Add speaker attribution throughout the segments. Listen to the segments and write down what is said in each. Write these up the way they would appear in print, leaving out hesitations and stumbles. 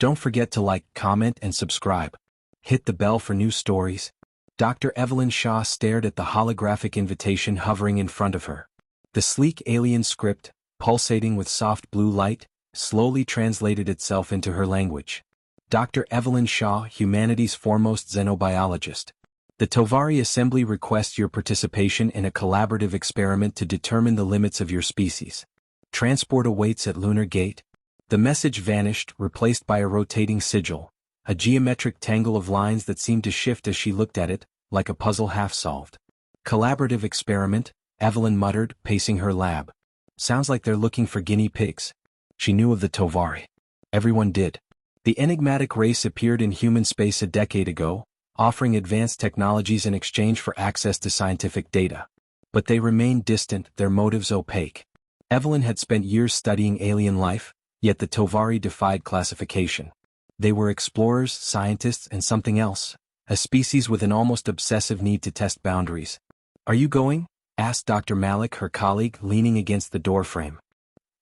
Speaker 1: Don't forget to like, comment, and subscribe. Hit the bell for new stories. Dr. Evelyn Shaw stared at the holographic invitation hovering in front of her. The sleek alien script, pulsating with soft blue light, slowly translated itself into her language. Dr. Evelyn Shaw, humanity's foremost xenobiologist. The Tovari Assembly requests your participation in a collaborative experiment to determine the limits of your species. Transport awaits at Lunar Gate. The message vanished, replaced by a rotating sigil, a geometric tangle of lines that seemed to shift as she looked at it, like a puzzle half-solved. Collaborative experiment, Evelyn muttered, pacing her lab. Sounds like they're looking for guinea pigs. She knew of the Tovari. Everyone did. The enigmatic race appeared in human space a decade ago, offering advanced technologies in exchange for access to scientific data. But they remained distant, their motives opaque. Evelyn had spent years studying alien life, yet the Tovari defied classification. They were explorers, scientists, and something else, a species with an almost obsessive need to test boundaries. "Are you going?" asked Dr. Malik, her colleague, leaning against the doorframe.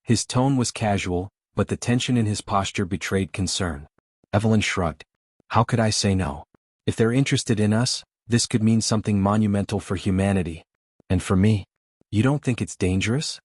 Speaker 1: His tone was casual, but the tension in his posture betrayed concern. Evelyn shrugged. "How could I say no? If they're interested in us, this could mean something monumental for humanity. And for me. You don't think it's dangerous?"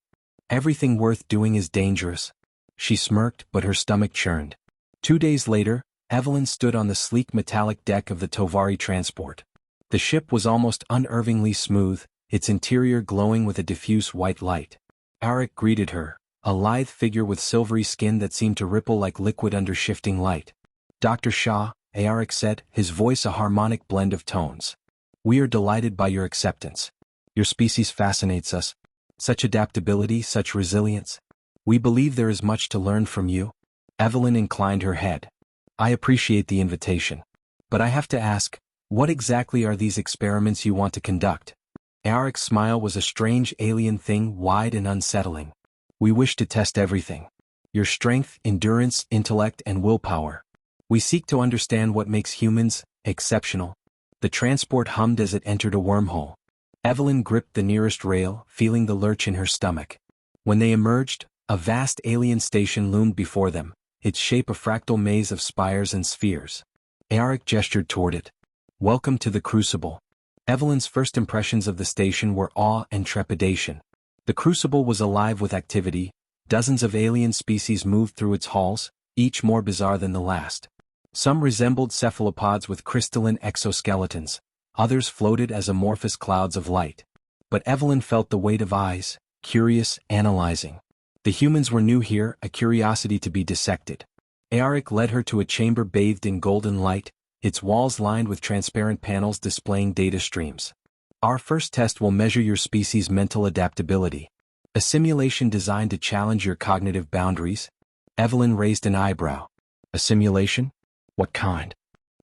Speaker 1: "Everything worth doing is dangerous." She smirked, but her stomach churned. 2 days later, Evelyn stood on the sleek metallic deck of the Tovari transport. The ship was almost unnervingly smooth, its interior glowing with a diffuse white light. Arik greeted her, a lithe figure with silvery skin that seemed to ripple like liquid under shifting light. "Dr. Shaw," Arik said, his voice a harmonic blend of tones. "We are delighted by your acceptance. Your species fascinates us. Such adaptability, such resilience. We believe there is much to learn from you." Evelyn inclined her head. "I appreciate the invitation. But I have to ask, what exactly are these experiments you want to conduct?" Arik's smile was a strange alien thing, wide and unsettling. "We wish to test everything. Your strength, endurance, intellect, and willpower. We seek to understand what makes humans exceptional." The transport hummed as it entered a wormhole. Evelyn gripped the nearest rail, feeling the lurch in her stomach. When they emerged, a vast alien station loomed before them, its shape a fractal maze of spires and spheres. Arik gestured toward it. "Welcome to the Crucible." Evelyn's first impressions of the station were awe and trepidation. The Crucible was alive with activity. Dozens of alien species moved through its halls, each more bizarre than the last. Some resembled cephalopods with crystalline exoskeletons, others floated as amorphous clouds of light. But Evelyn felt the weight of eyes, curious, analyzing. The humans were new here, a curiosity to be dissected. Arik led her to a chamber bathed in golden light, its walls lined with transparent panels displaying data streams. "Our first test will measure your species' mental adaptability. A simulation designed to challenge your cognitive boundaries." Evelyn raised an eyebrow. "A simulation? What kind?"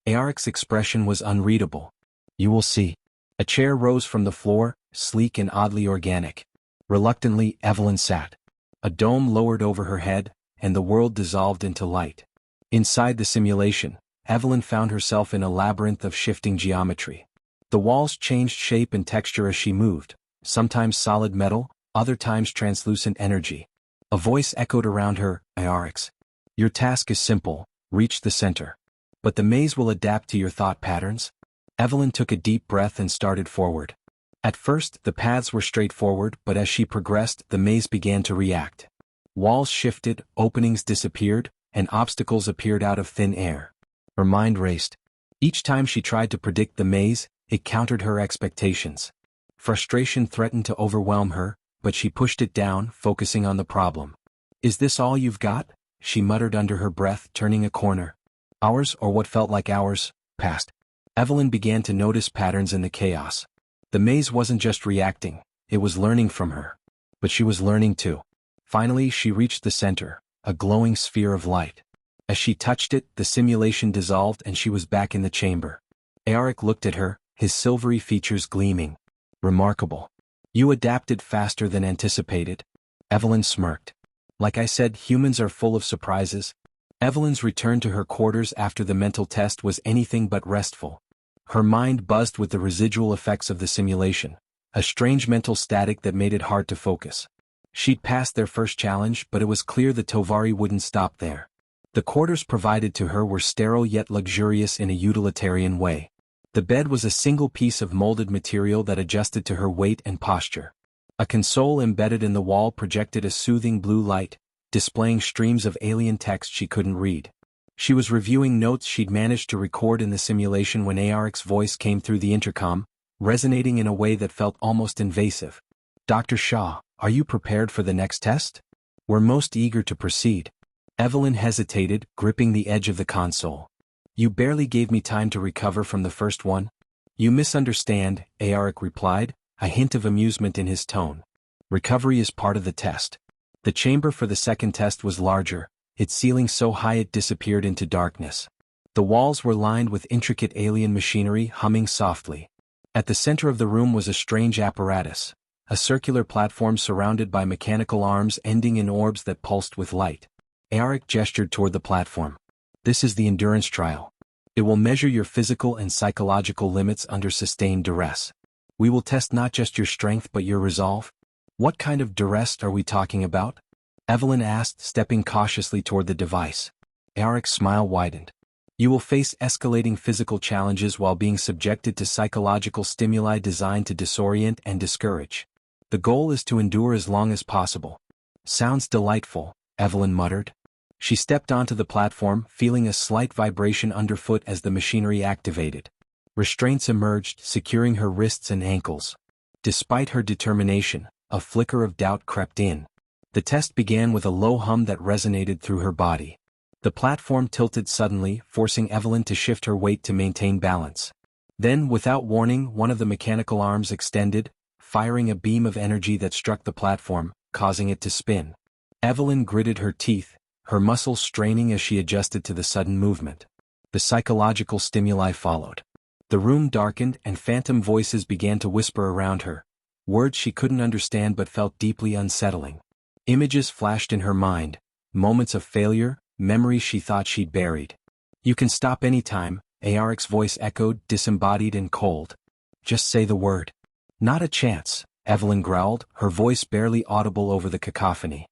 Speaker 1: Arik's expression was unreadable. "You will see." A chair rose from the floor, sleek and oddly organic. Reluctantly, Evelyn sat. A dome lowered over her head, and the world dissolved into light. Inside the simulation, Evelyn found herself in a labyrinth of shifting geometry. The walls changed shape and texture as she moved, sometimes solid metal, other times translucent energy. A voice echoed around her, "Arix. Your task is simple, reach the center. But the maze will adapt to your thought patterns." Evelyn took a deep breath and started forward. At first, the paths were straightforward, but as she progressed, the maze began to react. Walls shifted, openings disappeared, and obstacles appeared out of thin air. Her mind raced. Each time she tried to predict the maze, it countered her expectations. Frustration threatened to overwhelm her, but she pushed it down, focusing on the problem. "Is this all you've got?" she muttered under her breath, turning a corner. Hours, or what felt like hours, passed. Evelyn began to notice patterns in the chaos. The maze wasn't just reacting, it was learning from her. But she was learning too. Finally, she reached the center, a glowing sphere of light. As she touched it, the simulation dissolved and she was back in the chamber. Arik looked at her, his silvery features gleaming. "Remarkable. You adapted faster than anticipated." Evelyn smirked. "Like I said, humans are full of surprises." Evelyn's return to her quarters after the mental test was anything but restful. Her mind buzzed with the residual effects of the simulation, a strange mental static that made it hard to focus. She'd passed their first challenge, but it was clear the Tovari wouldn't stop there. The quarters provided to her were sterile yet luxurious in a utilitarian way. The bed was a single piece of molded material that adjusted to her weight and posture. A console embedded in the wall projected a soothing blue light, displaying streams of alien text she couldn't read. She was reviewing notes she'd managed to record in the simulation when Aric's voice came through the intercom, resonating in a way that felt almost invasive. "Dr. Shaw, are you prepared for the next test? We're most eager to proceed." Evelyn hesitated, gripping the edge of the console. "You barely gave me time to recover from the first one." "You misunderstand," Aric replied, a hint of amusement in his tone. "Recovery is part of the test." The chamber for the second test was larger, its ceiling so high it disappeared into darkness. The walls were lined with intricate alien machinery humming softly. At the center of the room was a strange apparatus, a circular platform surrounded by mechanical arms ending in orbs that pulsed with light. Aric gestured toward the platform. "This is the endurance trial. It will measure your physical and psychological limits under sustained duress. We will test not just your strength but your resolve." "What kind of duress are we talking about?" Evelyn asked, stepping cautiously toward the device. Aric's smile widened. "You will face escalating physical challenges while being subjected to psychological stimuli designed to disorient and discourage. The goal is to endure as long as possible." "Sounds delightful," Evelyn muttered. She stepped onto the platform, feeling a slight vibration underfoot as the machinery activated. Restraints emerged, securing her wrists and ankles. Despite her determination, a flicker of doubt crept in. The test began with a low hum that resonated through her body. The platform tilted suddenly, forcing Evelyn to shift her weight to maintain balance. Then, without warning, one of the mechanical arms extended, firing a beam of energy that struck the platform, causing it to spin. Evelyn gritted her teeth, her muscles straining as she adjusted to the sudden movement. The psychological stimuli followed. The room darkened and phantom voices began to whisper around her, words she couldn't understand but felt deeply unsettling. Images flashed in her mind, moments of failure, memories she thought she'd buried. "You can stop any time," Aric's voice echoed, disembodied and cold. "Just say the word." "Not a chance," Evelyn growled, her voice barely audible over the cacophony.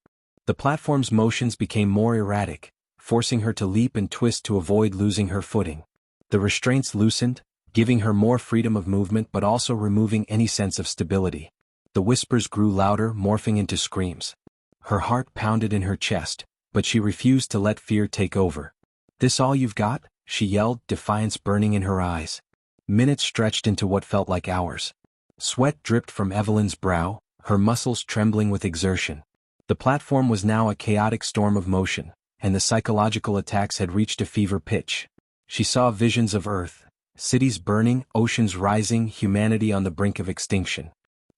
Speaker 1: The platform's motions became more erratic, forcing her to leap and twist to avoid losing her footing. The restraints loosened, giving her more freedom of movement but also removing any sense of stability. The whispers grew louder, morphing into screams. Her heart pounded in her chest, but she refused to let fear take over. "This all you've got?" she yelled, defiance burning in her eyes. Minutes stretched into what felt like hours. Sweat dripped from Evelyn's brow, her muscles trembling with exertion. The platform was now a chaotic storm of motion, and the psychological attacks had reached a fever pitch. She saw visions of Earth, cities burning, oceans rising, humanity on the brink of extinction.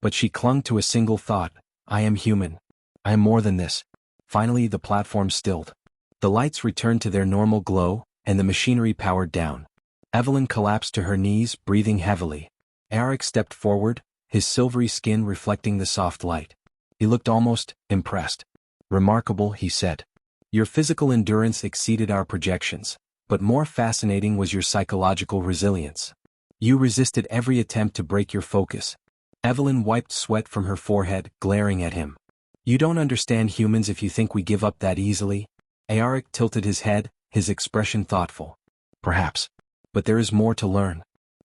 Speaker 1: But she clung to a single thought: "I am human. I am more than this." Finally, the platform stilled. The lights returned to their normal glow, and the machinery powered down. Evelyn collapsed to her knees, breathing heavily. Aric stepped forward, his silvery skin reflecting the soft light. He looked almost impressed. "Remarkable," he said. "Your physical endurance exceeded our projections, but more fascinating was your psychological resilience. You resisted every attempt to break your focus." Evelyn wiped sweat from her forehead, glaring at him. "You don't understand humans if you think we give up that easily." Aric tilted his head, his expression thoughtful. "Perhaps. But there is more to learn."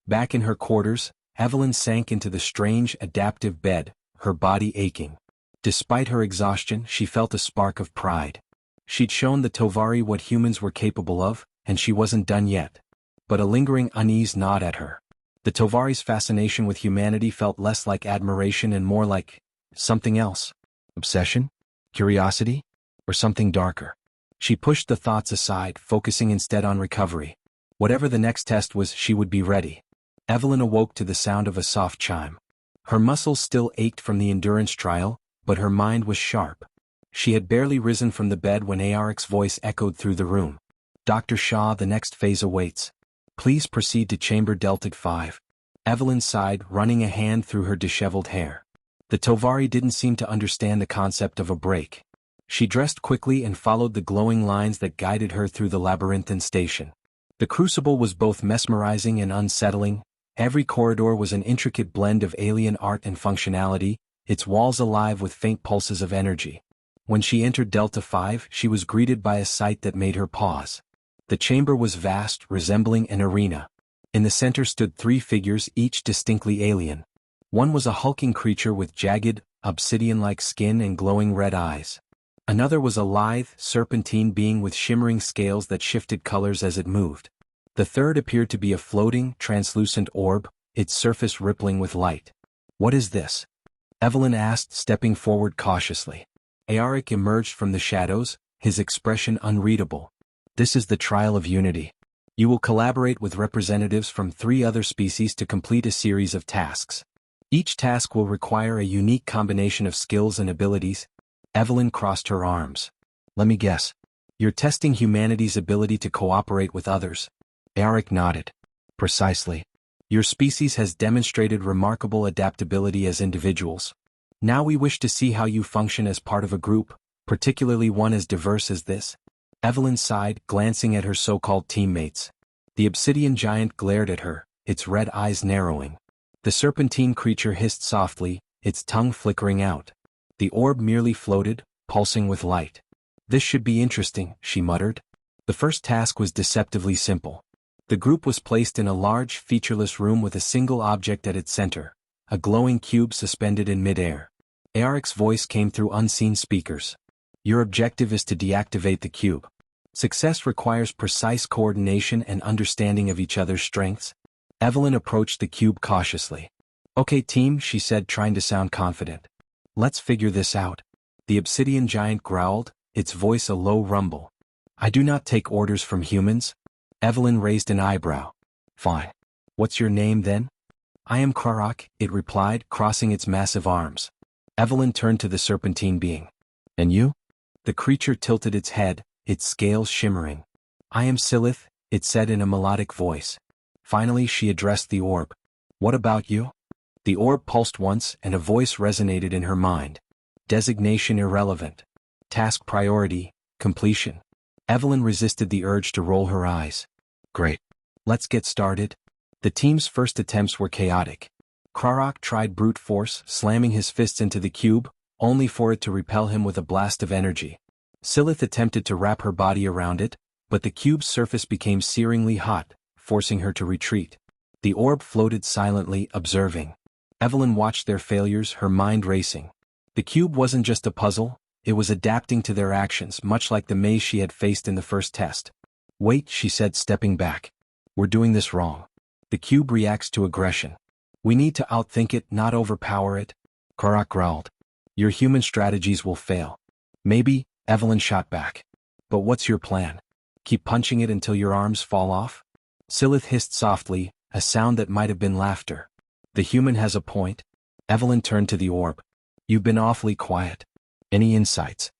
Speaker 1: Back in her quarters, Evelyn sank into the strange, adaptive bed, her body aching. Despite her exhaustion, she felt a spark of pride. She'd shown the Tovari what humans were capable of, and she wasn't done yet. But a lingering unease gnawed at her. The Tovari's fascination with humanity felt less like admiration and more like something else. Obsession? Curiosity? Or something darker? She pushed the thoughts aside, focusing instead on recovery. Whatever the next test was, she would be ready. Evelyn awoke to the sound of a soft chime. Her muscles still ached from the endurance trial, but her mind was sharp. She had barely risen from the bed when Aric's voice echoed through the room. "Dr. Shaw, the next phase awaits. Please proceed to Chamber Delta 5. Evelyn sighed, running a hand through her disheveled hair. The Tovari didn't seem to understand the concept of a break. She dressed quickly and followed the glowing lines that guided her through the labyrinthine station. The crucible was both mesmerizing and unsettling. Every corridor was an intricate blend of alien art and functionality, its walls alive with faint pulses of energy. When she entered Delta 5, she was greeted by a sight that made her pause. The chamber was vast, resembling an arena. In the center stood 3 figures, each distinctly alien. One was a hulking creature with jagged, obsidian-like skin and glowing red eyes. Another was a lithe, serpentine being with shimmering scales that shifted colors as it moved. The third appeared to be a floating, translucent orb, its surface rippling with light. "What is this?" Evelyn asked, stepping forward cautiously. Aoric emerged from the shadows, his expression unreadable. "This is the trial of unity. You will collaborate with representatives from 3 other species to complete a series of tasks. Each task will require a unique combination of skills and abilities." Evelyn crossed her arms. "Let me guess. You're testing humanity's ability to cooperate with others." Aoric nodded. "Precisely. Your species has demonstrated remarkable adaptability as individuals. Now we wish to see how you function as part of a group, particularly one as diverse as this." Evelyn sighed, glancing at her so-called teammates. The obsidian giant glared at her, its red eyes narrowing. The serpentine creature hissed softly, its tongue flickering out. The orb merely floated, pulsing with light. "This should be interesting," she muttered. The first task was deceptively simple. The group was placed in a large, featureless room with a single object at its center, a glowing cube suspended in midair. Aoric's voice came through unseen speakers. "Your objective is to deactivate the cube. Success requires precise coordination and understanding of each other's strengths." Evelyn approached the cube cautiously. "Okay, team," she said, trying to sound confident. "Let's figure this out." The obsidian giant growled, its voice a low rumble. "I do not take orders from humans." Evelyn raised an eyebrow. "Fine. What's your name then?" "I am Karok," it replied, crossing its massive arms. Evelyn turned to the serpentine being. "And you?" The creature tilted its head, its scales shimmering. "I am Silith," it said in a melodic voice. Finally she addressed the orb. "What about you?" The orb pulsed once and a voice resonated in her mind. "Designation irrelevant. Task priority, completion." Evelyn resisted the urge to roll her eyes. "Great. Let's get started." The team's first attempts were chaotic. Karok tried brute force, slamming his fists into the cube, only for it to repel him with a blast of energy. Silith attempted to wrap her body around it, but the cube's surface became searingly hot, forcing her to retreat. The orb floated silently, observing. Evelyn watched their failures, her mind racing. The cube wasn't just a puzzle, it was adapting to their actions, much like the maze she had faced in the first test. "Wait," she said, stepping back. "We're doing this wrong. The cube reacts to aggression. We need to outthink it, not overpower it." Karok growled. "Your human strategies will fail." "Maybe," Evelyn shot back. "But what's your plan? Keep punching it until your arms fall off?" Silith hissed softly, a sound that might have been laughter. "The human has a point." Evelyn turned to the orb. "You've been awfully quiet. Any insights?"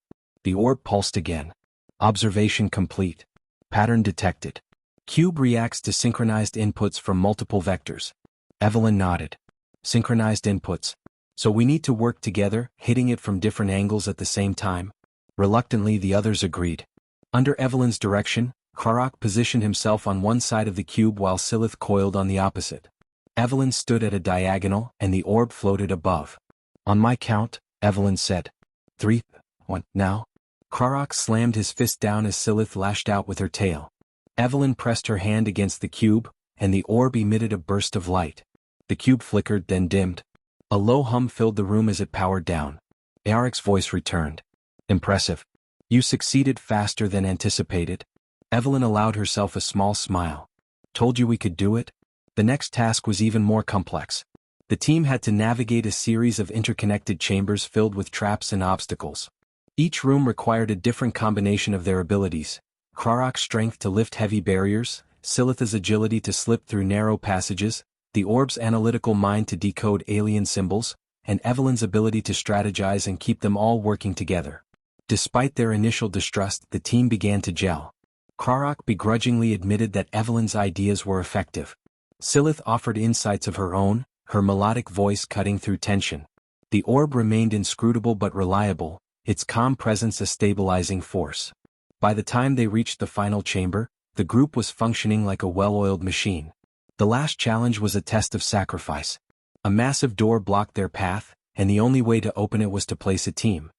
Speaker 1: The orb pulsed again. "Observation complete. Pattern detected. Cube reacts to synchronized inputs from multiple vectors." Evelyn nodded. "Synchronized inputs. So we need to work together, hitting it from different angles at the same time?" Reluctantly the others agreed. Under Evelyn's direction, Karok positioned himself on one side of the cube while Silith coiled on the opposite. Evelyn stood at a diagonal, and the orb floated above. "On my count," Evelyn said. 3, 1, now." Karok slammed his fist down as Silith lashed out with her tail. Evelyn pressed her hand against the cube, and the orb emitted a burst of light. The cube flickered, then dimmed. A low hum filled the room as it powered down. Aoric's voice returned. "Impressive. You succeeded faster than anticipated." Evelyn allowed herself a small smile. "Told you we could do it?" The next task was even more complex. The team had to navigate a series of interconnected chambers filled with traps and obstacles. Each room required a different combination of their abilities. Karok's strength to lift heavy barriers, Silith's agility to slip through narrow passages, the orb's analytical mind to decode alien symbols, and Evelyn's ability to strategize and keep them all working together. Despite their initial distrust, the team began to gel. Karok begrudgingly admitted that Evelyn's ideas were effective. Silith offered insights of her own, her melodic voice cutting through tension. The orb remained inscrutable but reliable, its calm presence a stabilizing force. By the time they reached the final chamber, the group was functioning like a well-oiled machine. The last challenge was a test of sacrifice. A massive door blocked their path, and the only way to open it was to place a team.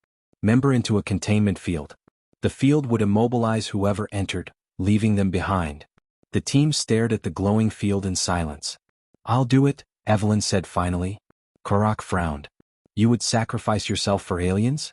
Speaker 1: Member into a containment field. The field would immobilize whoever entered, leaving them behind. The team stared at the glowing field in silence. I'll do it, Evelyn said finally. Karak frowned. You would sacrifice yourself for aliens?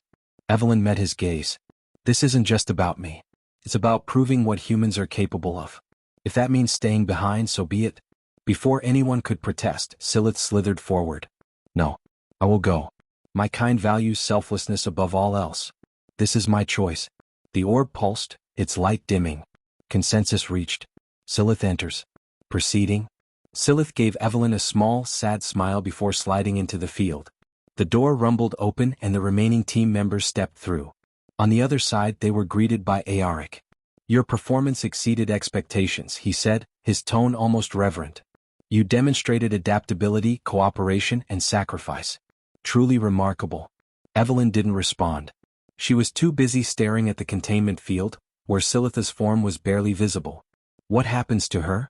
Speaker 1: Evelyn met his gaze. This isn't just about me. It's about proving what humans are capable of. If that means staying behind, so be it. Before anyone could protest, Silith slithered forward. No. I will go. My kind values selflessness above all else. This is my choice. The orb pulsed, its light dimming. Consensus reached. Silith enters. Proceeding. Silith gave Evelyn a small, sad smile before sliding into the field. The door rumbled open and the remaining team members stepped through. On the other side they were greeted by Aoric. Your performance exceeded expectations, he said, his tone almost reverent. You demonstrated adaptability, cooperation, and sacrifice. Truly remarkable. Evelyn didn't respond. She was too busy staring at the containment field, where Silith's form was barely visible. What happens to her?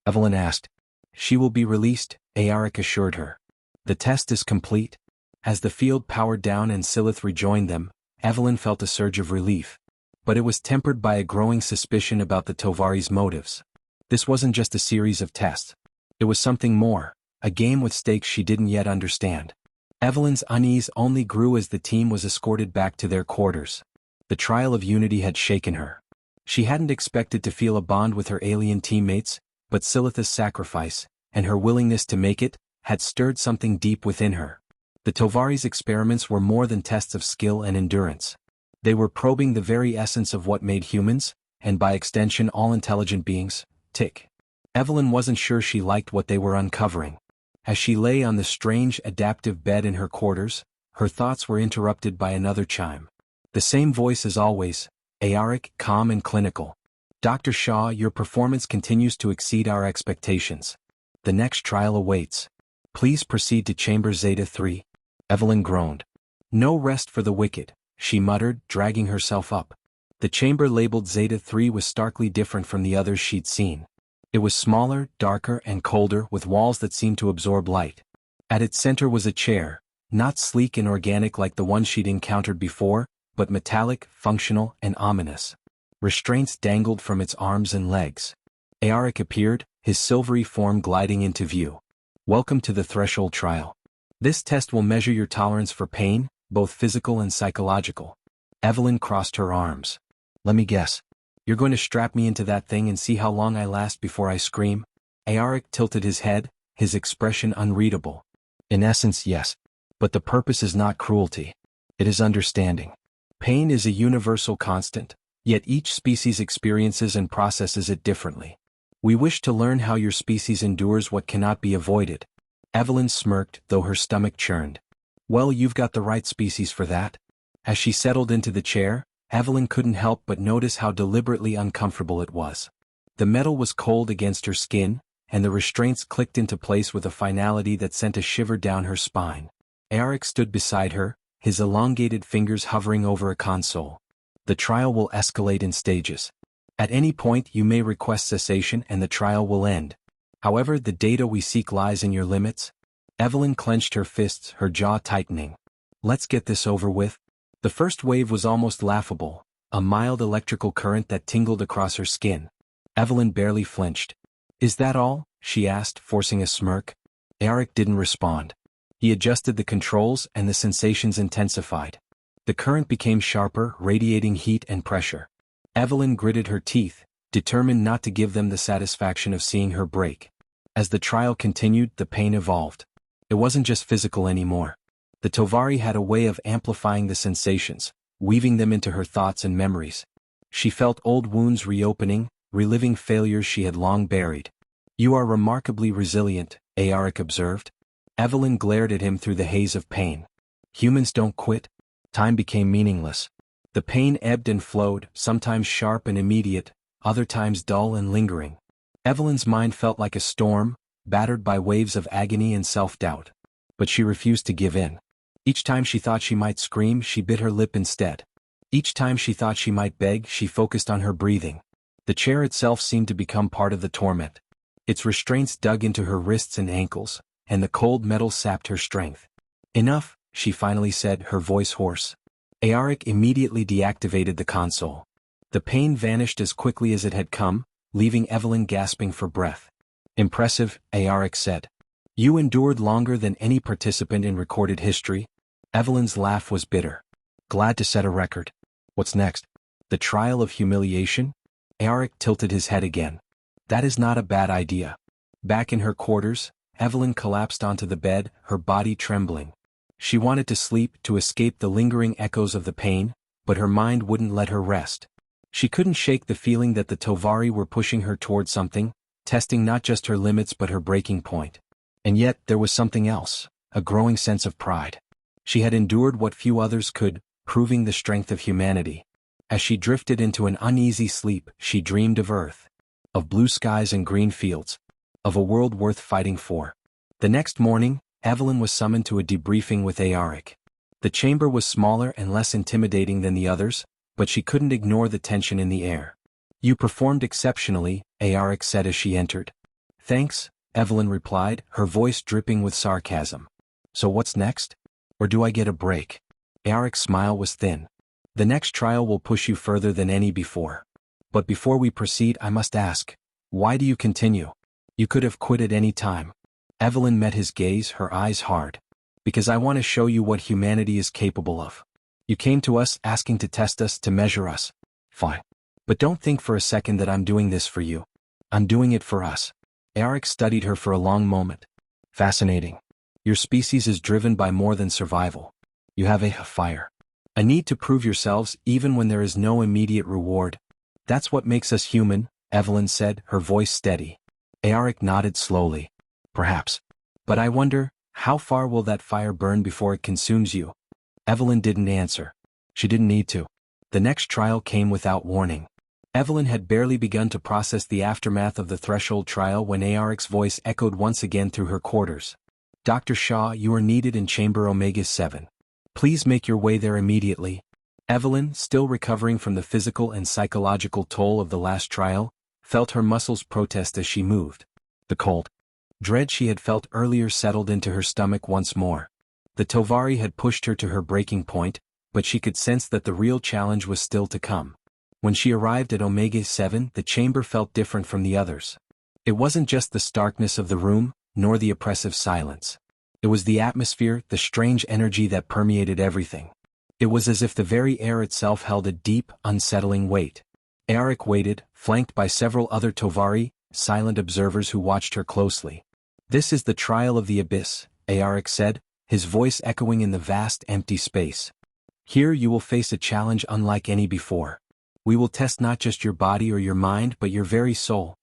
Speaker 1: Evelyn asked. She will be released, Aoric assured her. The test is complete. As the field powered down and Silith rejoined them, Evelyn felt a surge of relief. But it was tempered by a growing suspicion about the Tovari's motives. This wasn't just a series of tests. It was something more, a game with stakes she didn't yet understand. Evelyn's unease only grew as the team was escorted back to their quarters. The trial of unity had shaken her. She hadn't expected to feel a bond with her alien teammates, but Silith's sacrifice, and her willingness to make it, had stirred something deep within her. The Tovari's experiments were more than tests of skill and endurance. They were probing the very essence of what made humans, and by extension all intelligent beings, tick. Evelyn wasn't sure she liked what they were uncovering. As she lay on the strange, adaptive bed in her quarters, her thoughts were interrupted by another chime. The same voice as always, Aoric, calm and clinical. Dr. Shaw, your performance continues to exceed our expectations. The next trial awaits. Please proceed to Chamber Zeta 3. Evelyn groaned. No rest for the wicked, she muttered, dragging herself up. The chamber labeled Zeta 3 was starkly different from the others she'd seen. It was smaller, darker, and colder, with walls that seemed to absorb light. At its center was a chair, not sleek and organic like the one she'd encountered before, but metallic, functional, and ominous. Restraints dangled from its arms and legs. Aoric appeared, his silvery form gliding into view. Welcome to the threshold trial. This test will measure your tolerance for pain, both physical and psychological. Evelyn crossed her arms. Let me guess. You're going to strap me into that thing and see how long I last before I scream? Aoric tilted his head, his expression unreadable. In essence, yes. But the purpose is not cruelty. It is understanding. Pain is a universal constant, yet each species experiences and processes it differently. We wish to learn how your species endures what cannot be avoided. Evelyn smirked, though her stomach churned. Well, you've got the right species for that. As she settled into the chair, Evelyn couldn't help but notice how deliberately uncomfortable it was. The metal was cold against her skin, and the restraints clicked into place with a finality that sent a shiver down her spine. Aoric stood beside her, his elongated fingers hovering over a console. The trial will escalate in stages. At any point you may request cessation and the trial will end. However, the data we seek lies in your limits. Evelyn clenched her fists, her jaw tightening. Let's get this over with. The first wave was almost laughable, a mild electrical current that tingled across her skin. Evelyn barely flinched. Is that all? She asked, forcing a smirk. Aoric didn't respond. He adjusted the controls and the sensations intensified. The current became sharper, radiating heat and pressure. Evelyn gritted her teeth, determined not to give them the satisfaction of seeing her break. As the trial continued, the pain evolved. It wasn't just physical anymore. The Tovari had a way of amplifying the sensations, weaving them into her thoughts and memories. She felt old wounds reopening, reliving failures she had long buried. You are remarkably resilient, Aoric observed. Evelyn glared at him through the haze of pain. Humans don't quit. Time became meaningless. The pain ebbed and flowed, sometimes sharp and immediate, other times dull and lingering. Evelyn's mind felt like a storm, battered by waves of agony and self-doubt. But she refused to give in. Each time she thought she might scream, she bit her lip instead. Each time she thought she might beg, she focused on her breathing. The chair itself seemed to become part of the torment. Its restraints dug into her wrists and ankles, and the cold metal sapped her strength. Enough, she finally said, her voice hoarse. Aoric immediately deactivated the console. The pain vanished as quickly as it had come, leaving Evelyn gasping for breath. Impressive, Aoric said. You endured longer than any participant in recorded history. Evelyn's laugh was bitter. Glad to set a record. What's next? The trial of humiliation? Aoric tilted his head again. That is not a bad idea. Back in her quarters, Evelyn collapsed onto the bed, her body trembling. She wanted to sleep to escape the lingering echoes of the pain, but her mind wouldn't let her rest. She couldn't shake the feeling that the Tovari were pushing her toward something, testing not just her limits but her breaking point. And yet there was something else, a growing sense of pride. She had endured what few others could, proving the strength of humanity. As she drifted into an uneasy sleep, she dreamed of Earth, of blue skies and green fields, of a world worth fighting for. The next morning, Evelyn was summoned to a debriefing with Aoric. The chamber was smaller and less intimidating than the others, but she couldn't ignore the tension in the air. You performed exceptionally, Aoric said as she entered. Thanks, Evelyn replied, her voice dripping with sarcasm. So what's next? Or do I get a break? Aoric's smile was thin. The next trial will push you further than any before. But before we proceed, I must ask, why do you continue? You could have quit at any time. Evelyn met his gaze, her eyes hard. Because I want to show you what humanity is capable of. You came to us asking to test us, to measure us. Fine. But don't think for a second that I'm doing this for you. I'm doing it for us. Aoric studied her for a long moment. Fascinating. Your species is driven by more than survival. You have a fire. A need to prove yourselves even when there is no immediate reward. That's what makes us human, Evelyn said, her voice steady. Aoric nodded slowly. Perhaps. But I wonder, how far will that fire burn before it consumes you? Evelyn didn't answer. She didn't need to. The next trial came without warning. Evelyn had barely begun to process the aftermath of the threshold trial when Aoric's voice echoed once again through her quarters. Dr. Shaw, you are needed in Chamber Omega 7. Please make your way there immediately. Evelyn, still recovering from the physical and psychological toll of the last trial, felt her muscles protest as she moved. The cold dread she had felt earlier settled into her stomach once more. The Tovari had pushed her to her breaking point, but she could sense that the real challenge was still to come. When she arrived at Omega 7, the chamber felt different from the others. It wasn't just the starkness of the room, nor the oppressive silence. It was the atmosphere, the strange energy that permeated everything. It was as if the very air itself held a deep, unsettling weight. Aoric waited, flanked by several other Tovari, silent observers who watched her closely. This is the trial of the abyss, Aoric said, his voice echoing in the vast empty space. Here you will face a challenge unlike any before. We will test not just your body or your mind but your very soul.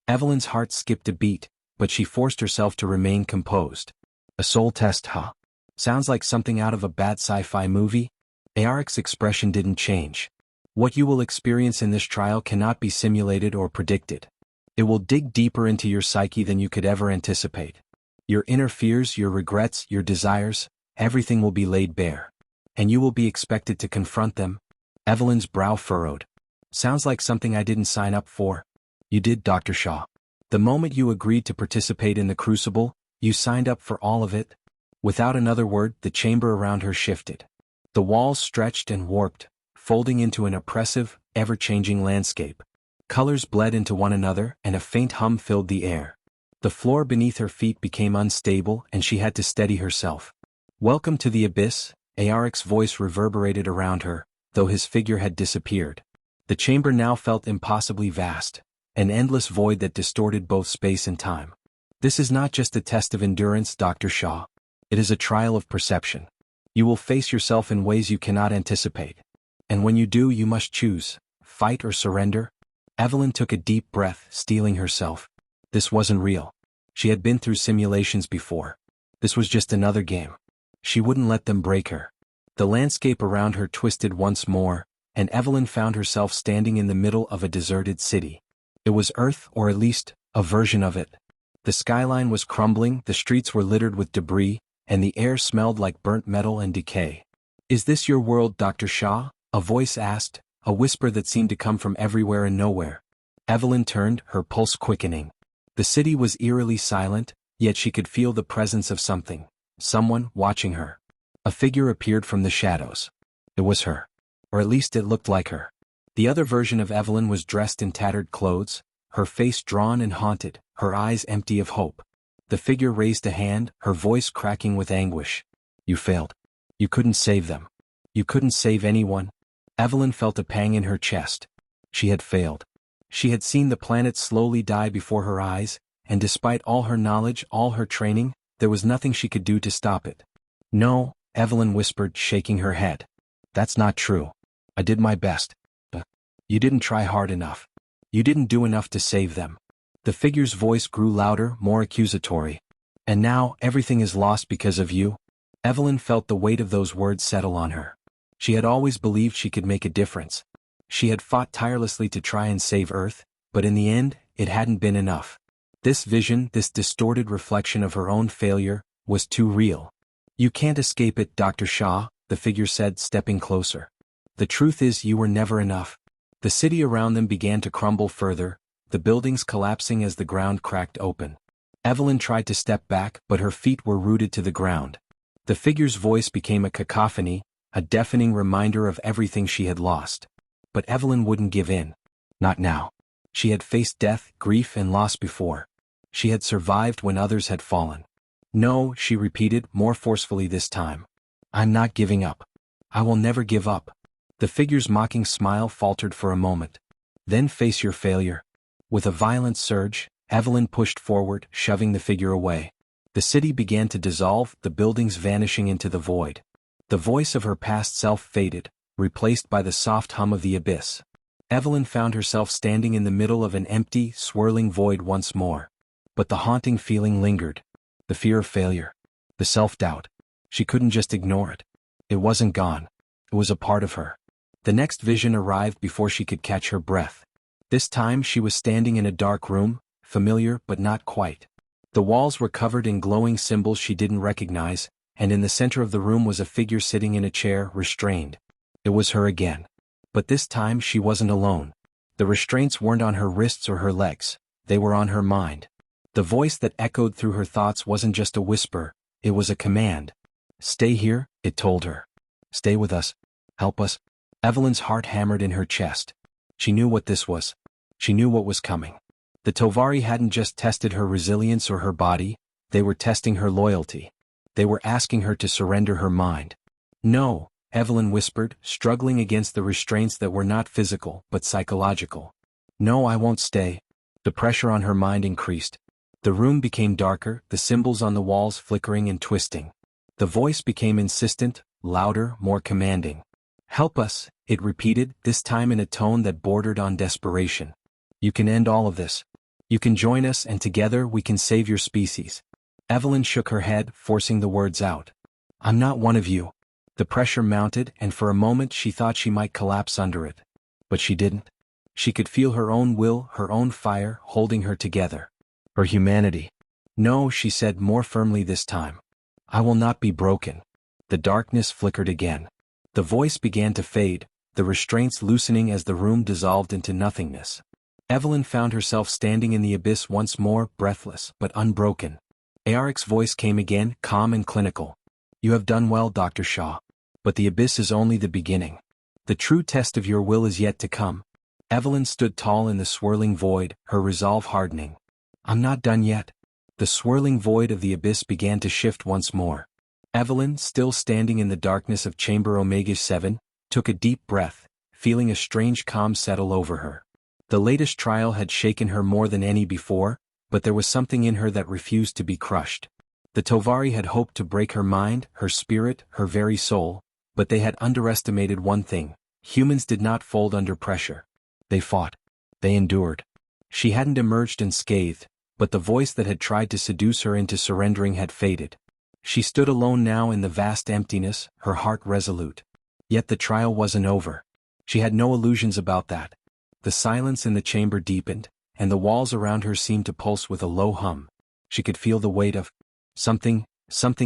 Speaker 1: Evelyn's heart skipped a beat, but she forced herself to remain composed. A soul test, huh? Sounds like something out of a bad sci-fi movie? Aoric's expression didn't change. What you will experience in this trial cannot be simulated or predicted. It will dig deeper into your psyche than you could ever anticipate. Your inner fears, your regrets, your desires, everything will be laid bare. And you will be expected to confront them. Evelyn's brow furrowed. Sounds like something I didn't sign up for. You did, Dr. Shaw. The moment you agreed to participate in the crucible, you signed up for all of it. Without another word, the chamber around her shifted. The walls stretched and warped, folding into an oppressive, ever-changing landscape. Colors bled into one another, and a faint hum filled the air. The floor beneath her feet became unstable, and she had to steady herself. Welcome to the abyss, Aoric's voice reverberated around her, though his figure had disappeared. The chamber now felt impossibly vast, an endless void that distorted both space and time. This is not just a test of endurance, Dr. Shaw. It is a trial of perception. You will face yourself in ways you cannot anticipate. And when you do, you must choose, fight or surrender. Evelyn took a deep breath, steeling herself. This wasn't real. She had been through simulations before. This was just another game. She wouldn't let them break her. The landscape around her twisted once more, and Evelyn found herself standing in the middle of a deserted city. It was Earth, or at least, a version of it. The skyline was crumbling, the streets were littered with debris, and the air smelled like burnt metal and decay. Is this your world, Dr. Shaw? A voice asked, a whisper that seemed to come from everywhere and nowhere. Evelyn turned, her pulse quickening. The city was eerily silent, yet she could feel the presence of something, someone watching her. A figure appeared from the shadows. It was her. Or at least it looked like her. The other version of Evelyn was dressed in tattered clothes, her face drawn and haunted, her eyes empty of hope. The figure raised a hand, her voice cracking with anguish. You failed. You couldn't save them. You couldn't save anyone. Evelyn felt a pang in her chest. She had failed. She had seen the planet slowly die before her eyes, and despite all her knowledge, all her training, there was nothing she could do to stop it. No, Evelyn whispered, shaking her head. That's not true. I did my best. But you didn't try hard enough. You didn't do enough to save them. The figure's voice grew louder, more accusatory. And now, everything is lost because of you? Evelyn felt the weight of those words settle on her. She had always believed she could make a difference. She had fought tirelessly to try and save Earth, but in the end, it hadn't been enough. This vision, this distorted reflection of her own failure, was too real. You can't escape it, Dr. Shaw, the figure said, stepping closer. The truth is you were never enough. The city around them began to crumble further, the buildings collapsing as the ground cracked open. Evelyn tried to step back, but her feet were rooted to the ground. The figure's voice became a cacophony, a deafening reminder of everything she had lost. But Evelyn wouldn't give in. Not now. She had faced death, grief, and loss before. She had survived when others had fallen. No, she repeated, more forcefully this time. I'm not giving up. I will never give up. The figure's mocking smile faltered for a moment. Then face your failure. With a violent surge, Evelyn pushed forward, shoving the figure away. The city began to dissolve, the buildings vanishing into the void. The voice of her past self faded, replaced by the soft hum of the abyss. Evelyn found herself standing in the middle of an empty, swirling void once more. But the haunting feeling lingered. The fear of failure. The self-doubt. She couldn't just ignore it. It wasn't gone. It was a part of her. The next vision arrived before she could catch her breath. This time she was standing in a dark room, familiar but not quite. The walls were covered in glowing symbols she didn't recognize, and in the center of the room was a figure sitting in a chair, restrained. It was her again. But this time she wasn't alone. The restraints weren't on her wrists or her legs, they were on her mind. The voice that echoed through her thoughts wasn't just a whisper, it was a command. Stay here, it told her. Stay with us. Help us. Evelyn's heart hammered in her chest. She knew what this was. She knew what was coming. The Tovari hadn't just tested her resilience or her body, they were testing her loyalty. They were asking her to surrender her mind. No, Evelyn whispered, struggling against the restraints that were not physical but psychological. No, I won't stay. The pressure on her mind increased. The room became darker, the symbols on the walls flickering and twisting. The voice became insistent, louder, more commanding. Help us, it repeated, this time in a tone that bordered on desperation. You can end all of this. You can join us and together we can save your species. Evelyn shook her head, forcing the words out. I'm not one of you. The pressure mounted, and for a moment she thought she might collapse under it. But she didn't. She could feel her own will, her own fire, holding her together. Her humanity. No, she said more firmly this time. I will not be broken. The darkness flickered again. The voice began to fade, the restraints loosening as the room dissolved into nothingness. Evelyn found herself standing in the abyss once more, breathless but unbroken. Aoric's voice came again, calm and clinical. You have done well, Dr. Shaw. But the abyss is only the beginning. The true test of your will is yet to come. Evelyn stood tall in the swirling void, her resolve hardening. I'm not done yet. The swirling void of the abyss began to shift once more. Evelyn, still standing in the darkness of Chamber Omega-7, took a deep breath, feeling a strange calm settle over her. The latest trial had shaken her more than any before, but there was something in her that refused to be crushed. The Tovari had hoped to break her mind, her spirit, her very soul, but they had underestimated one thing. Humans did not fold under pressure. They fought. They endured. She hadn't emerged unscathed, but the voice that had tried to seduce her into surrendering had faded. She stood alone now in the vast emptiness, her heart resolute. Yet the trial wasn't over. She had no illusions about that. The silence in the chamber deepened, and the walls around her seemed to pulse with a low hum. She could feel the weight of something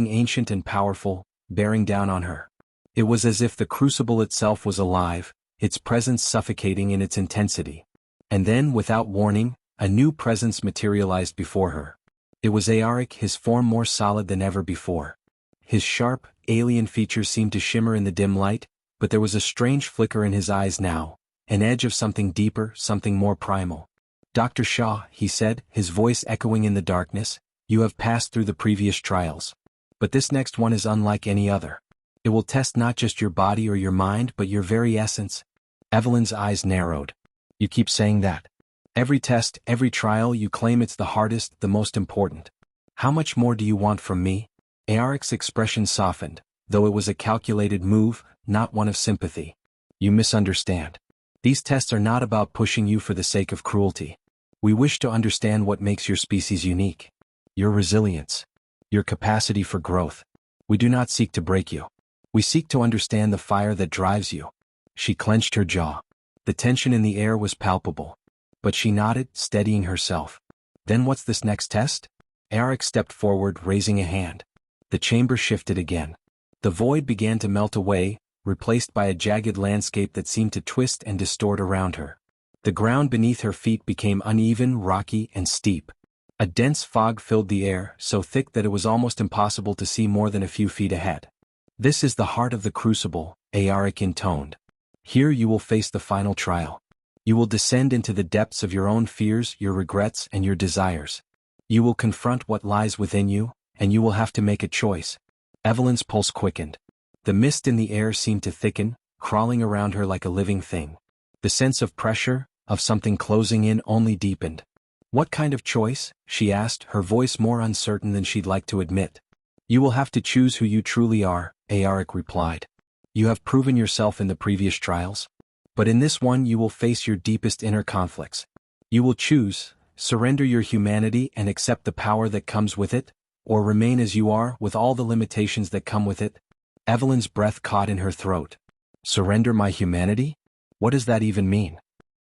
Speaker 1: ancient and powerful, bearing down on her. It was as if the crucible itself was alive, its presence suffocating in its intensity. And then, without warning, a new presence materialized before her. It was Aoric, his form more solid than ever before. His sharp, alien features seemed to shimmer in the dim light, but there was a strange flicker in his eyes now, an edge of something deeper, something more primal. "Dr. Shaw," he said, his voice echoing in the darkness, "you have passed through the previous trials. But this next one is unlike any other. It will test not just your body or your mind but your very essence." Evelyn's eyes narrowed. "You keep saying that. Every test, every trial, you claim it's the hardest, the most important. How much more do you want from me?" Aoric's expression softened, though it was a calculated move, not one of sympathy. "You misunderstand. These tests are not about pushing you for the sake of cruelty. We wish to understand what makes your species unique. Your resilience. Your capacity for growth. We do not seek to break you. We seek to understand the fire that drives you." She clenched her jaw. The tension in the air was palpable. But she nodded, steadying herself. "Then what's this next test?" Aoric stepped forward, raising a hand. The chamber shifted again. The void began to melt away, replaced by a jagged landscape that seemed to twist and distort around her. The ground beneath her feet became uneven, rocky, and steep. A dense fog filled the air, so thick that it was almost impossible to see more than a few feet ahead. "This is the heart of the crucible," Aoric intoned. "Here you will face the final trial. You will descend into the depths of your own fears, your regrets, and your desires. You will confront what lies within you, and you will have to make a choice." Evelyn's pulse quickened. The mist in the air seemed to thicken, crawling around her like a living thing. The sense of pressure, of something closing in, only deepened. "What kind of choice?" she asked, her voice more uncertain than she'd like to admit. "You will have to choose who you truly are," Aoric replied. "You have proven yourself in the previous trials. But in this one you will face your deepest inner conflicts. You will choose, surrender your humanity and accept the power that comes with it, or remain as you are with all the limitations that come with it." Evelyn's breath caught in her throat. "Surrender my humanity? What does that even mean?"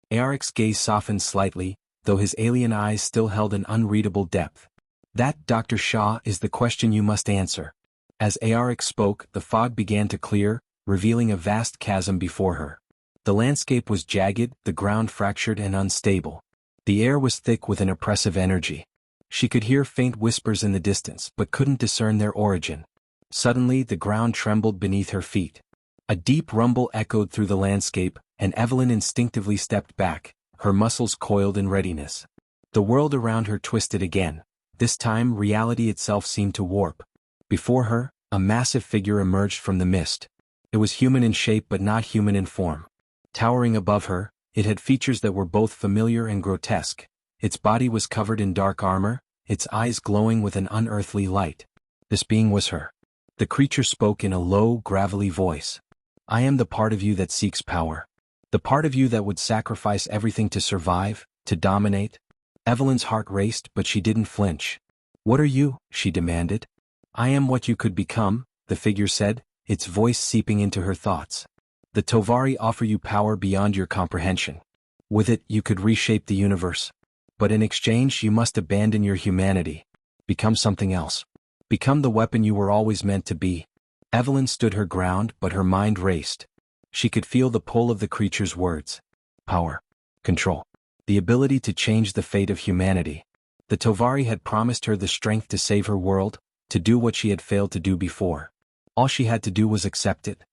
Speaker 1: Aoric's gaze softened slightly, though his alien eyes still held an unreadable depth. "That, Dr. Shaw, is the question you must answer." As Aoric spoke, the fog began to clear, revealing a vast chasm before her. The landscape was jagged, the ground fractured and unstable. The air was thick with an oppressive energy. She could hear faint whispers in the distance but couldn't discern their origin. Suddenly the ground trembled beneath her feet. A deep rumble echoed through the landscape, and Evelyn instinctively stepped back, her muscles coiled in readiness. The world around her twisted again. This time reality itself seemed to warp. Before her, a massive figure emerged from the mist. It was human in shape but not human in form. Towering above her, it had features that were both familiar and grotesque. Its body was covered in dark armor, its eyes glowing with an unearthly light. This being was her. The creature spoke in a low, gravelly voice. "I am the part of you that seeks power. The part of you that would sacrifice everything to survive, to dominate." Evelyn's heart raced, but she didn't flinch. "What are you?" she demanded. "I am what you could become," the figure said, its voice seeping into her thoughts. "The Tovari offer you power beyond your comprehension. With it, you could reshape the universe. But in exchange, you must abandon your humanity. Become something else. Become the weapon you were always meant to be." Evelyn stood her ground, but her mind raced. She could feel the pull of the creature's words. Power. Control. The ability to change the fate of humanity. The Tovari had promised her the strength to save her world, to do what she had failed to do before. All she had to do was accept it.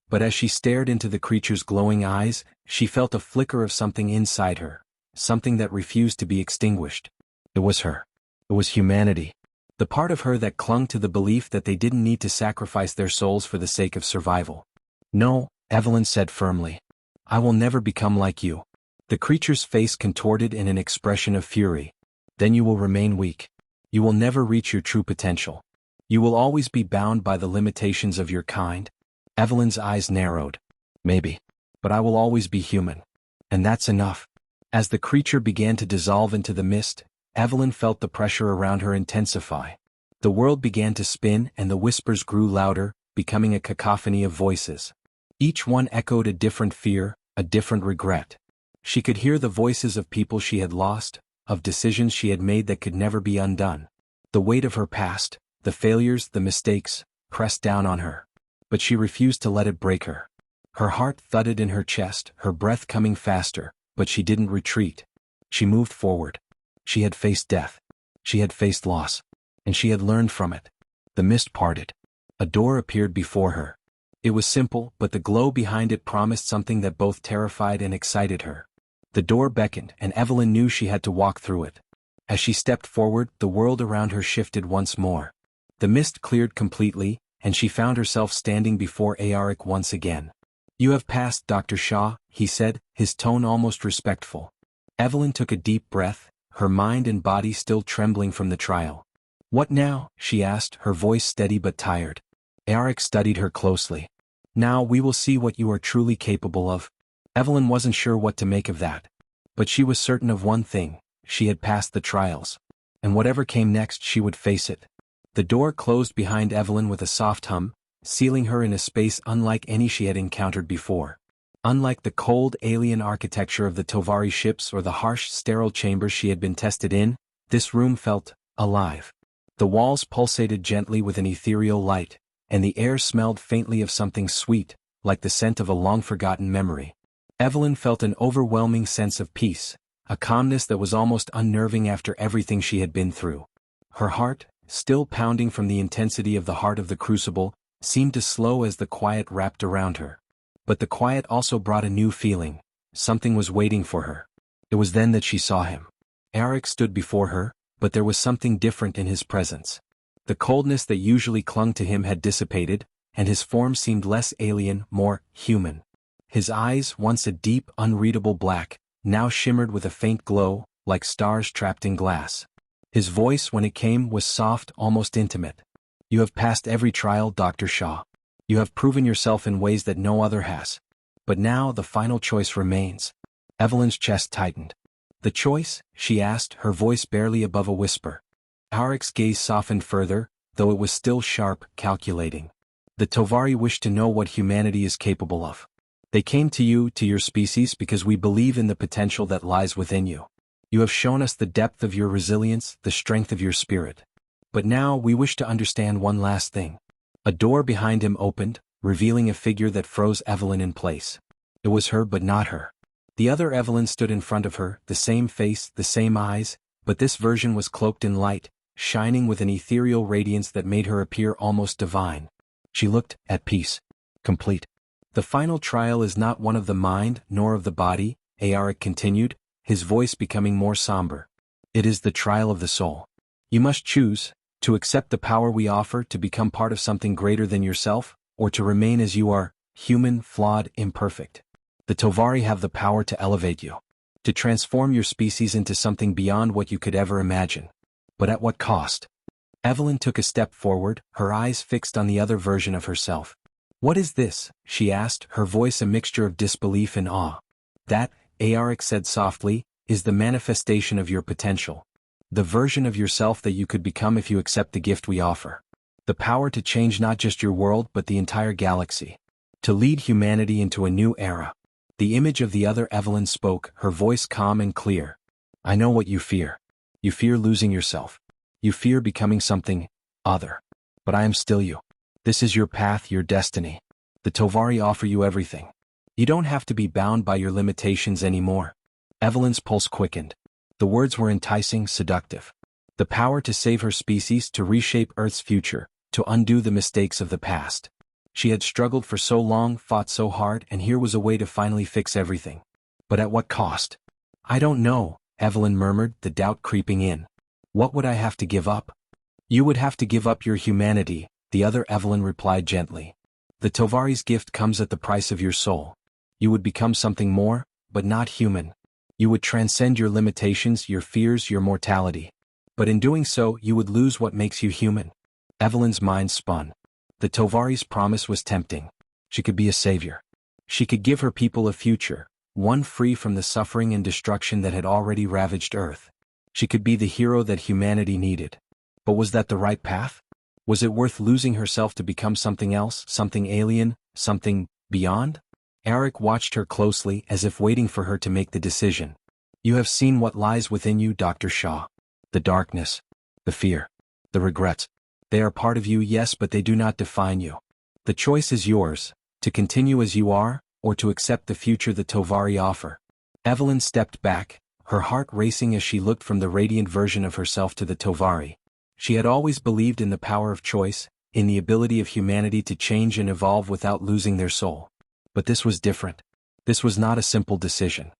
Speaker 1: But as she stared into the creature's glowing eyes, she felt a flicker of something inside her, something that refused to be extinguished. It was her. It was humanity. The part of her that clung to the belief that they didn't need to sacrifice their souls for the sake of survival. "No," Evelyn said firmly. "I will never become like you." The creature's face contorted in an expression of fury. "Then you will remain weak. You will never reach your true potential. You will always be bound by the limitations of your kind." Evelyn's eyes narrowed. "Maybe. But I will always be human. And that's enough." As the creature began to dissolve into the mist, Evelyn felt the pressure around her intensify. The world began to spin and the whispers grew louder, becoming a cacophony of voices. Each one echoed a different fear, a different regret. She could hear the voices of people she had lost, of decisions she had made that could never be undone. The weight of her past, the failures, the mistakes, pressed down on her. But she refused to let it break her. Her heart thudded in her chest, her breath coming faster, but she didn't retreat. She moved forward. She had faced death. She had faced loss. And she had learned from it. The mist parted. A door appeared before her. It was simple, but the glow behind it promised something that both terrified and excited her. The door beckoned, and Evelyn knew she had to walk through it. As she stepped forward, the world around her shifted once more. The mist cleared completely, and she found herself standing before Aoric once again. "You have passed, Dr. Shaw," he said, his tone almost respectful. Evelyn took a deep breath, her mind and body still trembling from the trial. "What now?" she asked, her voice steady but tired. Aoric studied her closely. "Now we will see what you are truly capable of." Evelyn wasn't sure what to make of that. But she was certain of one thing: she had passed the trials. And whatever came next, she would face it. The door closed behind Evelyn with a soft hum, sealing her in a space unlike any she had encountered before. Unlike the cold alien architecture of the Tovari ships or the harsh sterile chambers she had been tested in, this room felt alive. The walls pulsated gently with an ethereal light, and the air smelled faintly of something sweet, like the scent of a long-forgotten memory. Evelyn felt an overwhelming sense of peace, a calmness that was almost unnerving after everything she had been through. Her heart, still pounding from the intensity of the heart of the crucible, seemed to slow as the quiet wrapped around her. But the quiet also brought a new feeling. Something was waiting for her. It was then that she saw him. Aoric stood before her, but there was something different in his presence. The coldness that usually clung to him had dissipated, and his form seemed less alien, more human. His eyes, once a deep, unreadable black, now shimmered with a faint glow, like stars trapped in glass. His voice, when it came, was soft, almost intimate. "You have passed every trial, Dr. Shaw. You have proven yourself in ways that no other has. But now the final choice remains." Evelyn's chest tightened. "The choice?" she asked, her voice barely above a whisper. Aoric's gaze softened further, though it was still sharp, calculating. "The Tovari wish to know what humanity is capable of. They came to you, to your species, because we believe in the potential that lies within you. You have shown us the depth of your resilience, the strength of your spirit. But now we wish to understand one last thing." A door behind him opened, revealing a figure that froze Evelyn in place. It was her, but not her. The other Evelyn stood in front of her, the same face, the same eyes, but this version was cloaked in light, shining with an ethereal radiance that made her appear almost divine. She looked at peace. Complete. "The final trial is not one of the mind, nor of the body," Aoric continued, his voice becoming more somber. "It is the trial of the soul. You must choose, to accept the power we offer to become part of something greater than yourself, or to remain as you are, human, flawed, imperfect. The Tovari have the power to elevate you, to transform your species into something beyond what you could ever imagine. But at what cost?" Evelyn took a step forward, her eyes fixed on the other version of herself. "What is this?" she asked, her voice a mixture of disbelief and awe. "That," Aoric said softly, "is the manifestation of your potential. The version of yourself that you could become if you accept the gift we offer. The power to change not just your world but the entire galaxy. To lead humanity into a new era." The image of the other Evelyn spoke, her voice calm and clear. "I know what you fear. You fear losing yourself. You fear becoming something other. But I am still you. This is your path, your destiny. The Tovari offer you everything. You don't have to be bound by your limitations anymore." Evelyn's pulse quickened. The words were enticing, seductive. The power to save her species, to reshape Earth's future, to undo the mistakes of the past. She had struggled for so long, fought so hard, and here was a way to finally fix everything. But at what cost? "I don't know," Evelyn murmured, the doubt creeping in. "What would I have to give up?" "You would have to give up your humanity," the other Evelyn replied gently. "The Tovari's gift comes at the price of your soul. You would become something more, but not human. You would transcend your limitations, your fears, your mortality. But in doing so, you would lose what makes you human." Evelyn's mind spun. The Tovari's promise was tempting. She could be a savior. She could give her people a future, one free from the suffering and destruction that had already ravaged Earth. She could be the hero that humanity needed. But was that the right path? Was it worth losing herself to become something else, something alien, something beyond? Aoric watched her closely, as if waiting for her to make the decision. "You have seen what lies within you, Dr. Shaw. The darkness, the fear, the regrets. They are part of you, yes, but they do not define you. The choice is yours, to continue as you are, or to accept the future the Tovari offer." Evelyn stepped back, her heart racing as she looked from the radiant version of herself to the Tovari. She had always believed in the power of choice, in the ability of humanity to change and evolve without losing their soul. But this was different. This was not a simple decision.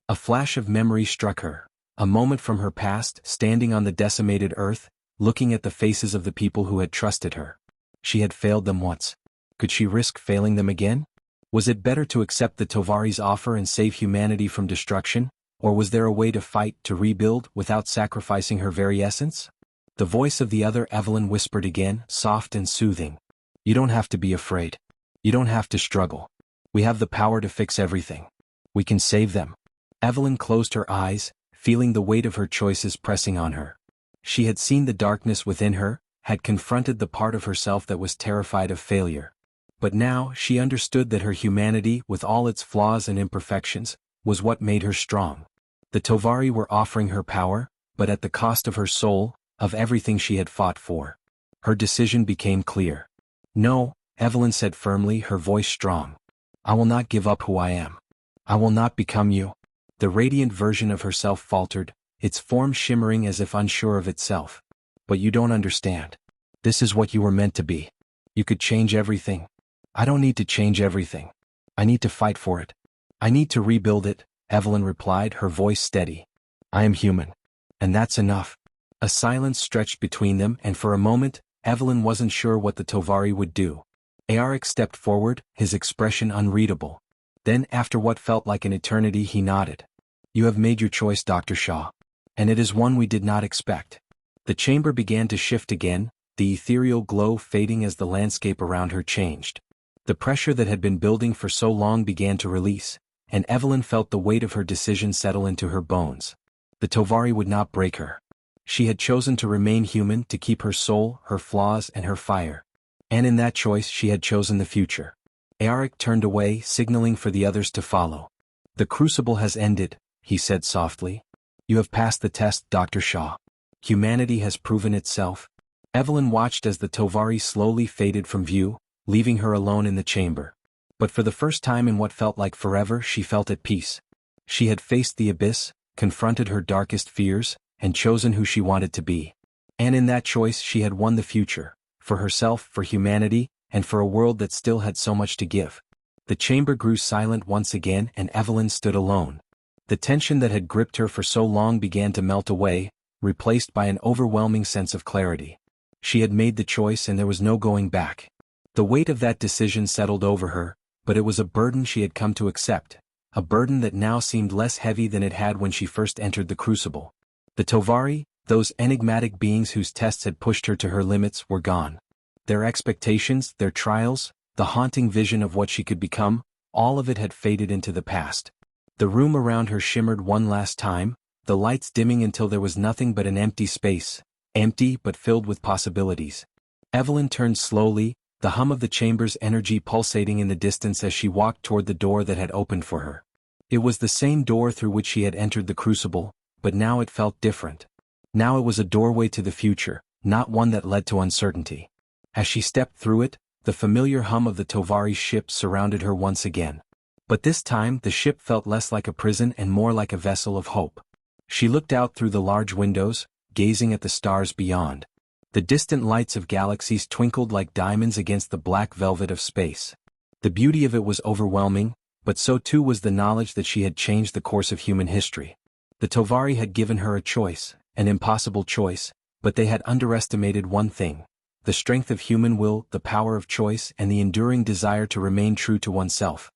Speaker 1: A flash of memory struck her, a moment from her past, standing on the decimated earth, looking at the faces of the people who had trusted her. She had failed them once. Could she risk failing them again? Was it better to accept the Tovari's offer and save humanity from destruction, or was there a way to fight, to rebuild, without sacrificing her very essence? The voice of the other Evelyn whispered again, soft and soothing. You don't have to be afraid. You don't have to struggle. We have the power to fix everything. We can save them. Evelyn closed her eyes, feeling the weight of her choices pressing on her. She had seen the darkness within her, had confronted the part of herself that was terrified of failure. But now she understood that her humanity, with all its flaws and imperfections, was what made her strong. The Tovari were offering her power, but at the cost of her soul, of everything she had fought for. Her decision became clear. No, Evelyn said firmly, her voice strong. I will not give up who I am. I will not become you. The radiant version of herself faltered, its form shimmering as if unsure of itself. But you don't understand. This is what you were meant to be. You could change everything. I don't need to change everything. I need to fight for it. I need to rebuild it, Evelyn replied, her voice steady. I am human. And that's enough. A silence stretched between them, and for a moment, Evelyn wasn't sure what the Tovari would do. Aoric stepped forward, his expression unreadable. Then, after what felt like an eternity, he nodded. You have made your choice, Dr. Shaw. And it is one we did not expect. The chamber began to shift again, the ethereal glow fading as the landscape around her changed. The pressure that had been building for so long began to release, and Evelyn felt the weight of her decision settle into her bones. The Tovari would not break her. She had chosen to remain human, to keep her soul, her flaws, and her fire. And in that choice she had chosen the future. Aoric turned away, signaling for the others to follow. The crucible has ended, he said softly. You have passed the test, Dr. Shaw. Humanity has proven itself. Evelyn watched as the Tovari slowly faded from view, leaving her alone in the chamber. But for the first time in what felt like forever, she felt at peace. She had faced the abyss, confronted her darkest fears, and chosen who she wanted to be. And in that choice she had won the future, for herself, for humanity, and for a world that still had so much to give. The chamber grew silent once again, and Evelyn stood alone. The tension that had gripped her for so long began to melt away, replaced by an overwhelming sense of clarity. She had made the choice and there was no going back. The weight of that decision settled over her, but it was a burden she had come to accept, a burden that now seemed less heavy than it had when she first entered the crucible. The Tovari, those enigmatic beings whose tests had pushed her to her limits, were gone. Their expectations, their trials, the haunting vision of what she could become, all of it had faded into the past. The room around her shimmered one last time, the lights dimming until there was nothing but an empty space, empty but filled with possibilities. Evelyn turned slowly, the hum of the chamber's energy pulsating in the distance as she walked toward the door that had opened for her. It was the same door through which she had entered the crucible, but now it felt different. Now it was a doorway to the future, not one that led to uncertainty. As she stepped through it, the familiar hum of the Tovari's ship surrounded her once again. But this time the ship felt less like a prison and more like a vessel of hope. She looked out through the large windows, gazing at the stars beyond. The distant lights of galaxies twinkled like diamonds against the black velvet of space. The beauty of it was overwhelming, but so too was the knowledge that she had changed the course of human history. The Tovari had given her a choice, an impossible choice, but they had underestimated one thing: the strength of human will, the power of choice, and the enduring desire to remain true to oneself.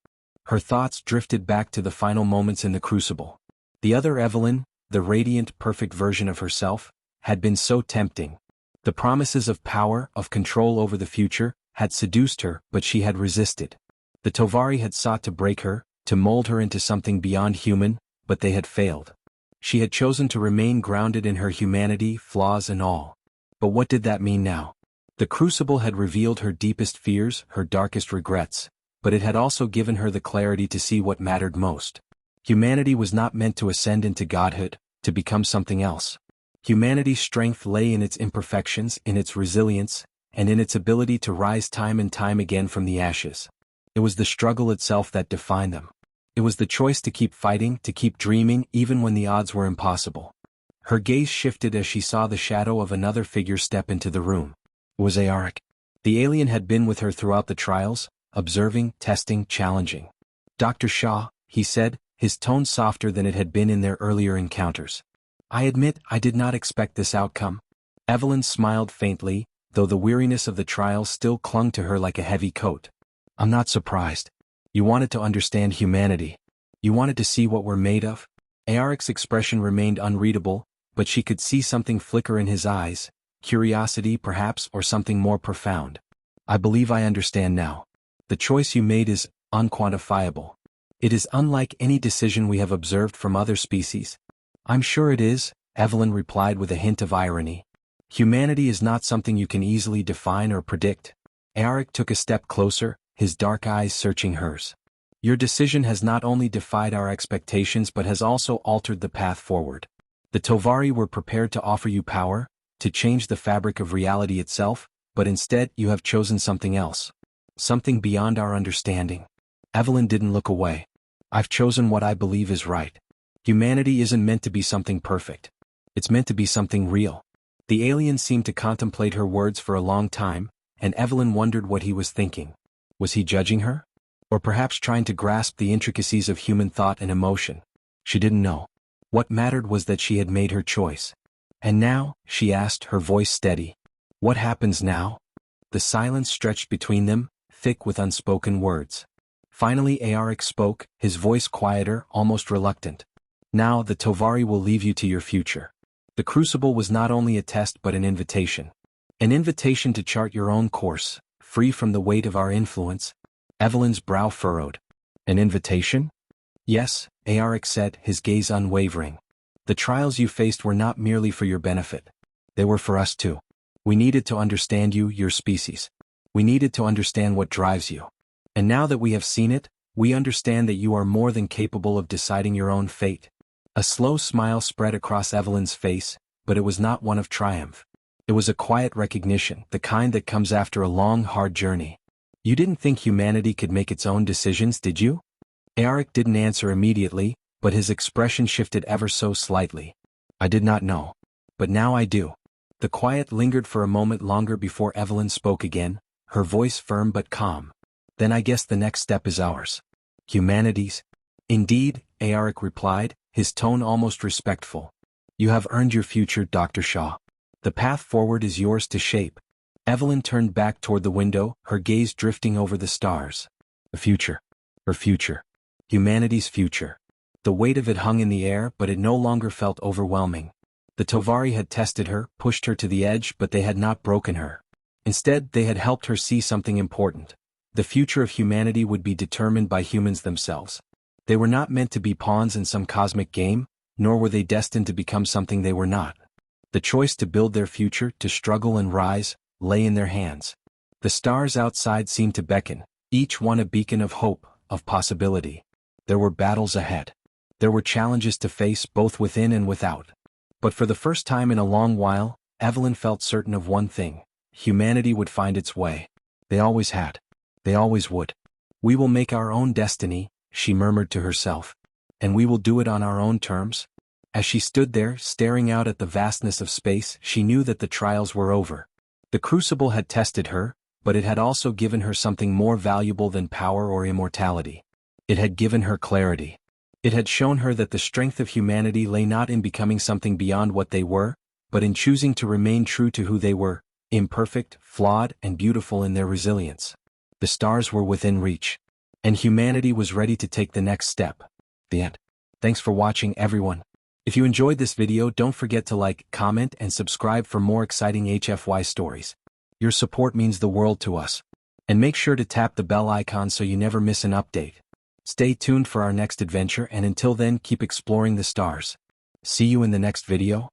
Speaker 1: Her thoughts drifted back to the final moments in the crucible. The other Evelyn, the radiant, perfect version of herself, had been so tempting. The promises of power, of control over the future, had seduced her, but she had resisted. The Tovari had sought to break her, to mold her into something beyond human, but they had failed. She had chosen to remain grounded in her humanity, flaws and all. But what did that mean now? The crucible had revealed her deepest fears, her darkest regrets, but it had also given her the clarity to see what mattered most. Humanity was not meant to ascend into godhood, to become something else. Humanity's strength lay in its imperfections, in its resilience, and in its ability to rise time and time again from the ashes. It was the struggle itself that defined them. It was the choice to keep fighting, to keep dreaming, even when the odds were impossible. Her gaze shifted as she saw the shadow of another figure step into the room. It was Aoric. The alien had been with her throughout the trials, observing, testing, challenging. "Dr. Shaw," he said, his tone softer than it had been in their earlier encounters. "I admit I did not expect this outcome." Evelyn smiled faintly, though the weariness of the trials still clung to her like a heavy coat. "I'm not surprised. You wanted to understand humanity. You wanted to see what we're made of." Aoric's expression remained unreadable, but she could see something flicker in his eyes, curiosity perhaps, or something more profound. "I believe I understand now. The choice you made is unquantifiable. It is unlike any decision we have observed from other species." "I'm sure it is," Evelyn replied with a hint of irony. "Humanity is not something you can easily define or predict." Aoric took a step closer, his dark eyes searching hers. "Your decision has not only defied our expectations but has also altered the path forward. The Tovari were prepared to offer you power, to change the fabric of reality itself, but instead you have chosen something else. Something beyond our understanding." Evelyn didn't look away. "I've chosen what I believe is right. Humanity isn't meant to be something perfect. It's meant to be something real." The alien seemed to contemplate her words for a long time, and Evelyn wondered what he was thinking. Was he judging her? Or perhaps trying to grasp the intricacies of human thought and emotion? She didn't know. What mattered was that she had made her choice. "And now," she asked, her voice steady, "what happens now?" The silence stretched between them, thick with unspoken words. Finally Aoric spoke, his voice quieter, almost reluctant. "Now the Tovari will leave you to your future." The crucible was not only a test but an invitation. An invitation to chart your own course, free from the weight of our influence. Evelyn's brow furrowed. "An invitation?" "Yes," Aoric said, his gaze unwavering. "The trials you faced were not merely for your benefit. They were for us too. We needed to understand you, your species. We needed to understand what drives you. And now that we have seen it, we understand that you are more than capable of deciding your own fate." A slow smile spread across Evelyn's face, but it was not one of triumph. It was a quiet recognition, the kind that comes after a long, hard journey. "You didn't think humanity could make its own decisions, did you?" Aoric didn't answer immediately, but his expression shifted ever so slightly. "I did not know. But now I do." The quiet lingered for a moment longer before Evelyn spoke again, her voice firm but calm. "Then I guess the next step is ours. Humanity's." "Indeed," Aoric replied, his tone almost respectful. "You have earned your future, Dr. Shaw. The path forward is yours to shape." Evelyn turned back toward the window, her gaze drifting over the stars. The future. Her future. Humanity's future. The weight of it hung in the air, but it no longer felt overwhelming. The Tovari had tested her, pushed her to the edge, but they had not broken her. Instead, they had helped her see something important. The future of humanity would be determined by humans themselves. They were not meant to be pawns in some cosmic game, nor were they destined to become something they were not. The choice to build their future, to struggle and rise, lay in their hands. The stars outside seemed to beckon, each one a beacon of hope, of possibility. There were battles ahead. There were challenges to face both within and without. But for the first time in a long while, Evelyn felt certain of one thing: humanity would find its way. They always had. They always would. "We will make our own destiny," she murmured to herself. "And we will do it on our own terms." As she stood there, staring out at the vastness of space, she knew that the trials were over. The crucible had tested her, but it had also given her something more valuable than power or immortality. It had given her clarity. It had shown her that the strength of humanity lay not in becoming something beyond what they were, but in choosing to remain true to who they were, imperfect, flawed, and beautiful in their resilience. The stars were within reach. And humanity was ready to take the next step. The end. Thanks for watching, everyone. If you enjoyed this video, don't forget to like, comment, and subscribe for more exciting HFY stories. Your support means the world to us. And make sure to tap the bell icon so you never miss an update. Stay tuned for our next adventure, and until then, keep exploring the stars. See you in the next video.